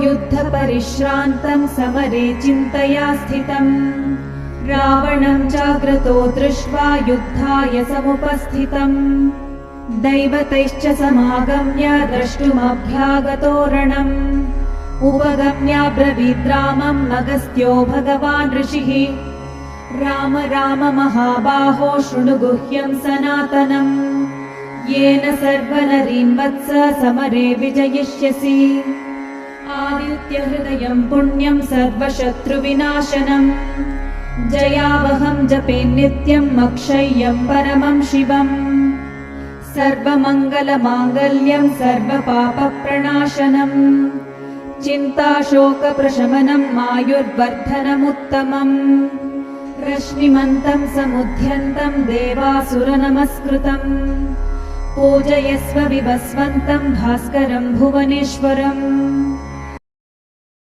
युद्धपरिश्रान्तं समरे चिन्तया स्थितम् रावणं जाग्रतो दृष्ट्वा युद्धाय समुपस्थितम् दैवतैश्च समागम्य द्रष्टुमभ्यागतो रणम् उपगम्याब्रवीद् रामम् अगस्त्यो भगवान् ऋषिः राम राम महाबाहो शृणु गुह्यं सनातनम् येन सर्वनरीन् वत्स समरे विजयिष्यसि आदित्यहृदयं पुण्यं सर्वशत्रुविनाशनम् जयावहं जपे नित्यम् अक्षय्यं परमं शिवम् सर्वमङ्गलमाङ्गल्यं सर्वपापप्रणाशनम् चिन्ताशोकप्रशमनम् आयुर्वर्धनमुत्तमम् रश्मिमन्तं समुद्यन्तं देवासुरनमस्कृतम् पूजयस्व विभस्वन्तं भास्करं भुवनेश्वरम्